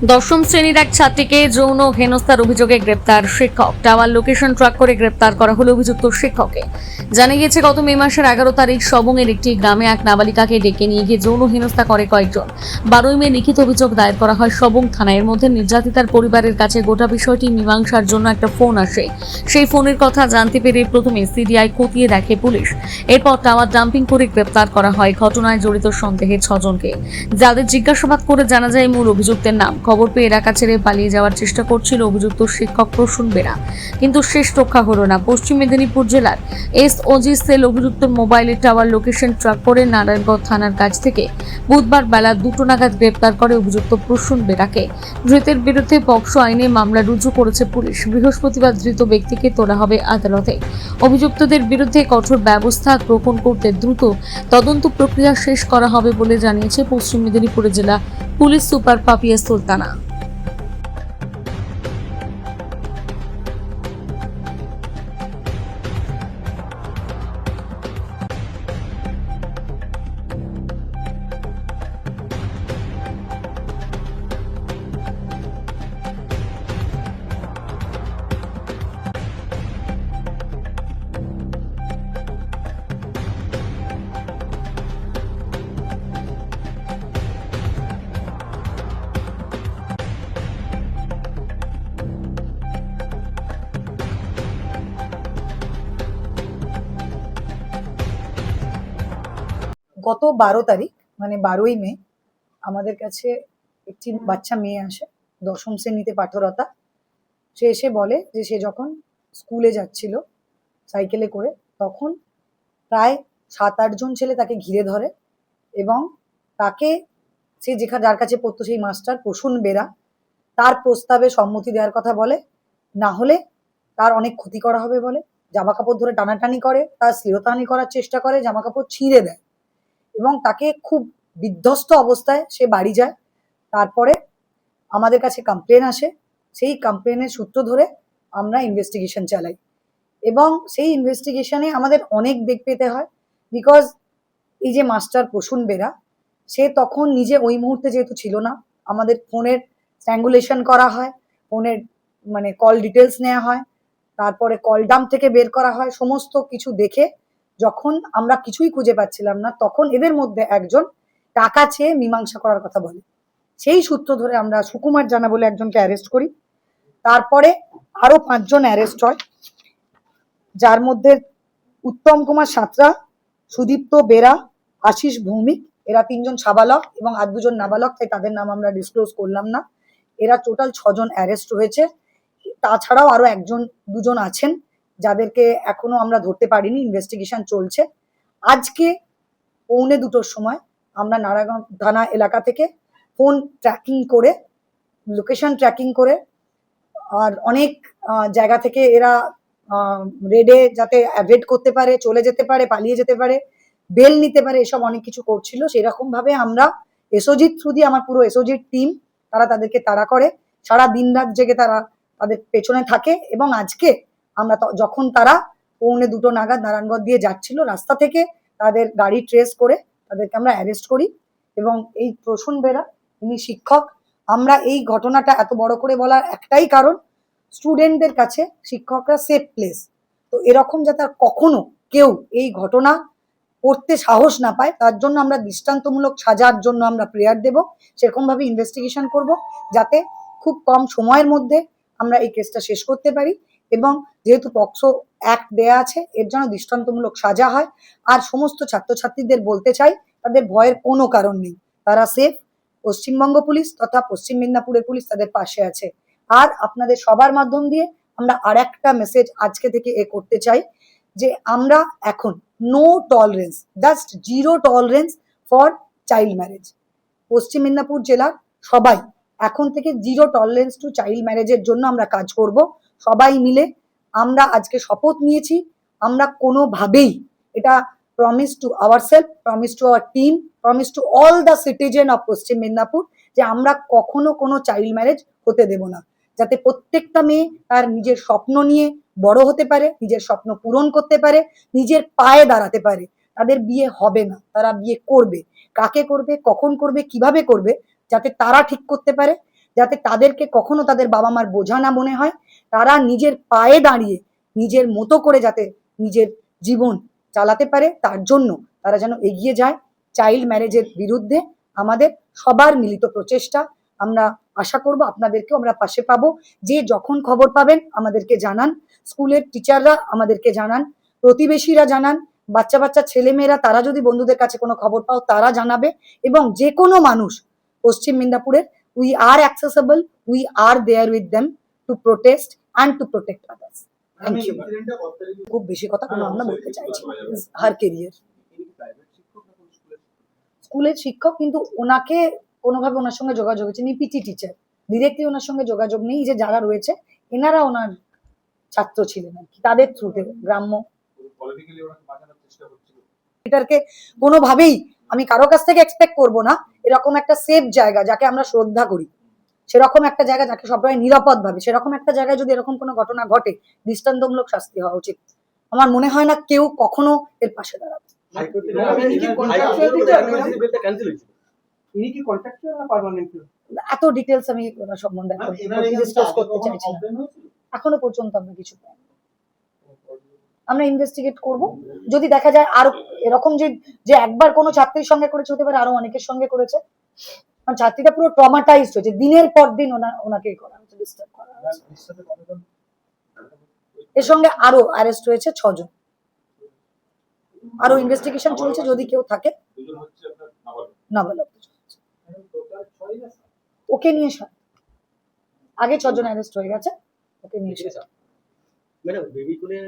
দশম শ্রেণীর এক ছাত্রীকে যৌন হেনস্থার অভিযোগে গ্রেপ্তার শিক্ষক। টাওয়ার লোকেশন ট্র্যাক করে গ্রেপ্তার করা হলো অভিযুক্ত শিক্ষককে। জানা গিয়েছে গত মে মাসের 11 তারিখ সবংয়ের একটি গ্রামে এক নাবালিকাকে ডেকে নিয়ে গিয়ে যৌন হেনস্থা করে কয়েকজন। 12ই মে লিখিত অভিযোগ দায়ের করা হয় সবং থানায়। এর মধ্যে নির্যাতিতার পরিবারের কাছে গোটা বিষয়টি মীমাংসার জন্য একটা ফোন আসে। সেই ফোনের কথা জানতে পেরে প্রথমে সিডিআই খতিয়ে দেখে পুলিশ। এরপর টাওয়ার ডাম্পিং করে গ্রেপ্তার করা হয় ঘটনায় জড়িত সন্দেহে 6 জনকে, যাদের জিজ্ঞাসাবাদ করে জানা যায় মূল অভিযুক্তের নাম। খবর পেয়ে এলাকা ছেড়ে পালিয়ে যাওয়ার চেষ্টা করছিল অভিযুক্ত শিক্ষক প্রসূন বেরা, কিন্তু শেষ রক্ষা হলো না। পশ্চিম মেদিনীপুর জেলার এসওজি সেল অভিযুক্তর মোবাইলের টাওয়ার লোকেশন ট্র্যাক করে নারায়ণগঞ্জ থানার কাছ থেকে বুধবার বেলা 2টো নাগাদ গ্রেপ্তার করে অভিযুক্ত প্রসূন বেরাকে। ধৃতের বিরুদ্ধে পক্সো আইনে মামলা রুজু করেছে পুলিশ। বৃহস্পতিবার ধৃত ব্যক্তিকে তোলা হবে আদালতে। অভিযুক্তদের বিরুদ্ধে কঠোর ব্যবস্থা গ্রহণ করতে দ্রুত তদন্ত প্রক্রিয়া শেষ করা হবে বলে জানিয়েছে পশ্চিম মেদিনীপুর জেলা পুলিশ সুপার পাপিয়া সুলতানা। গত 12 তারিখ মানে 12ই মে আমাদের কাছে একটি বাচ্চা মেয়ে আসে, দশম শ্রেণীতে পাঠরতা। সে এসে বলে যে সে যখন স্কুলে যাচ্ছিল সাইকেলে করে, তখন প্রায় 7-8 জন ছেলে তাকে ঘিরে ধরে এবং তাকে, সে যার কাছে পড়তো সেই মাস্টার প্রসূন বেরা, তার প্রস্তাবে সম্মতি দেওয়ার কথা বলে, না হলে তার অনেক ক্ষতি করা হবে বলে। জামা কাপড় ধরে টানাটানি করে, তার শ্লীলতাহানি করার চেষ্টা করে, জামা কাপড় ছিঁড়ে দেয় এবং তাকে খুব বিধ্বস্ত অবস্থায় সে বাড়ি যায়। তারপরে আমাদের কাছে কমপ্লেন আসে, সেই কমপ্লেনের সূত্র ধরে আমরা ইনভেস্টিগেশন চালাই এবং সেই ইনভেস্টিগেশনে আমাদের অনেক বেগ পেতে হয়। বিকজ এই যে মাস্টার প্রসূন বেরা, সে তখন নিজে ওই মুহূর্তে যেহেতু ছিল না, আমাদের ফোনের স্ট্র্যাঙ্গুলেশন করা হয়, ফোনের মানে কল ডিটেলস নেওয়া হয়, তারপরে কল ডাম্প থেকে বের করা হয়। সমস্ত কিছু দেখে যখন আমরা কিছুই খুঁজে পাচ্ছিলাম না, তখন এদের মধ্যে একজন টাকা চেয়ে মীমাংসা করার কথা বলে। সেই সূত্র ধরে আমরা সুকুমার জানা বলে একজনকে অ্যারেস্ট করি। তারপরে আরো 5 জন অ্যারেস্ট হয়, যার মধ্যে উত্তম কুমার সাঁতরা, সুদীপ্ত বেরা, আশিস ভৌমিক, এরা 3 জন সাবালক এবং আর 2 জন নাবালক, তাই তাদের নাম আমরা ডিসক্লোজ করলাম না। এরা টোটাল 6 জন অ্যারেস্ট হয়েছে। তাছাড়াও আরো 1-2 জন আছেন যাদেরকে এখনো আমরা ধরতে পারিনি, ইনভেস্টিগেশন চলছে। আজকে 1:45-র সময় আমরা নারায়ণগঞ্জ থানা এলাকা থেকে ফোন ট্র্যাকিং করে, লোকেশন ট্র্যাকিং করে, আর অনেক জায়গা থেকে এরা রেডে যাতে অ্যাভয়েড করতে পারে, চলে যেতে পারে, পালিয়ে যেতে পারে, বেল নিতে পারে, এসব অনেক কিছু করছিল। সেরকম ভাবে আমরা এসওজির থ্রু দিয়ে, আমার পুরো এসওজির টিম, তারা তাদেরকে তাড়া করে, সারা দিন রাত জেগে তারা তাদের পেছনে থাকে। এবং আজকে আমরা যখন তারা 1:45 নাগাদ নারায়ণগঞ্জ দিয়ে যাচ্ছিল, রাস্তা থেকে তাদের গাড়ি ট্রেস করে তাদেরকে আমরা অ্যারেস্ট করি। এবং এই প্রসূন বেরা, ইনি শিক্ষক। আমরা এই ঘটনাটা এত বড় করে বলার একটাই কারণ, স্টুডেন্টদের কাছে শিক্ষকরা সেফ প্লেস। তো এরকম যাতে আর কখনো কেউ এই ঘটনা করতে সাহস না পায়, তার জন্য আমরা দৃষ্টান্তমূলক সাজার জন্য আমরা প্রেয়ার দেব। সেরকম ভাবে ইনভেস্টিগেশন করব যাতে খুব কম সময়ের মধ্যে আমরা এই কেসটা শেষ করতে পারি। এবং যেহেতু পক্সো অ্যাক্ট দেয়া আছে, এর জন্য দৃষ্টান্তমূলক সাজা হয়। আর সমস্ত ছাত্রছাত্রীদের বলতে চাই, তাদের ভয়ের কোনো কারণ নেই, তারা সেফ। পশ্চিমবঙ্গ পুলিশ তথা পশ্চিম মেদিনীপুরের পুলিশ তাদের পাশে আছে। আর আপনাদের সবার মাধ্যম দিয়ে আমরা আরেকটা মেসেজ আজকে থেকে করতে চাই, যে আমরা এখন no tolerance, just 0 tolerance for child marriage. Paschim Medinipur জেলার সবাই এখন থেকে 0 টলারেন্স টু চাইল্ড ম্যারেজের জন্য আমরা কাজ করব। সবাই মিলে আমরা আজকে শপথ নিয়েছি, আমরা কোনোভাবেই, এটা promise to ourself, promise to our team, promise to all the citizen of Paschim Medinipur, যে আমরা কখনো কোনো চাইল্ড ম্যারেজ হতে দেব না। যাতে প্রত্যেকটা মেয়ে তার নিজের স্বপ্ন নিয়ে বড় হতে পারে, নিজের স্বপ্ন পূরণ করতে পারে, নিজের পায়ে দাঁড়াতে পারে। তাদের বিয়ে হবে না, তারা বিয়ে করবে। কাকে করবে, কখন করবে, কিভাবে করবে, যাতে তারা ঠিক করতে পারে, যাতে তাদেরকে কখনো তাদের বাবা মার বোঝা না মনে হয়, তারা নিজের পায়ে দাঁড়িয়ে নিজের মতো করে যাতে নিজের জীবন চালাতে পারে, তার জন্য তারা যেন এগিয়ে যায়। চাইল্ড ম্যারেজের বিরুদ্ধে আমাদের সবার মিলিত প্রচেষ্টা। আমরা আশা করব আপনাদেরকেও আমরা পাশে পাবো। যে যখন খবর পাবেন আমাদেরকে জানান, স্কুলের টিচাররা আমাদেরকে জানান, প্রতিবেশীরা জানান, বাচ্চা বাচ্চা ছেলেমেয়েরা তারা যদি বন্ধুদের কাছে কোনো খবর পাও তারা জানাবে। এবং যে কোনো মানুষ পশ্চিম মিদনাপুরের, we are accessible, we are there with them to protest and to protect others. Thank you. খুব বেশি কথা কোনো আমরা বলতে চাইছি, হার কেরিয়ার। স্কুলের শিক্ষক, কিন্তু ওনাকে কোনোভাবে ওনার সঙ্গে যোগাযোগ হচ্ছে, পিটি টিচার, ডিরেক্টলি ওনার সঙ্গে যোগাযোগ নেই। যে যারা রয়েছে এনারা ওনার ছাত্র ছিলেন আর কি, তাদের থ্রুতে গ্রাম্য এটাকে কোনোভাবেই আমি কারো কাছ থেকে এক্সপেক্ট করবো না। এরকম একটা সেফ জায়গা যাকে আমরা শ্রদ্ধা করি, সেরকম একটা জায়গা যাকে সবাই নিরাপদ ভাবে, সেরকম একটা জায়গায় যদি এরকম কোনো ঘটনা ঘটে দৃষ্টান্তমূলক শাস্তি হওয়া উচিত। আমার মনে হয় না কেউ কখনো এর পাশে দাঁড়াবে। এত ডিটেলস আমি ওনার সম্বন্ধে ডিসকাস করতে চাইছি না। এখনো পর্যন্ত আমরা কিছু পাইনি। আমরা ইনভেস্টিগেট করব, যদি দেখা যায় আর এরকম যে একবার কোনো ছাত্রীর সঙ্গে করেছে, হতে পারে আরো অনেকের সঙ্গে করেছে। কারণ ছাত্রীটা পুরো ট্রমাটাইজড হয়েছে, দিনের পর দিন ওনাকে করা হচ্ছে, ডিস্টার্ব করা হচ্ছে। এর সঙ্গে আরো অ্যারেস্ট হয়েছে 6 জন। আরো ইনভেস্টিগেশন চলছে, যদি কেউ থাকে। নাবালক ওকে নিয়ে আগে 6 জন অ্যারেস্ট হয়ে গেছে, ওকে নিয়ে ম্যাডাম বেবি কোলের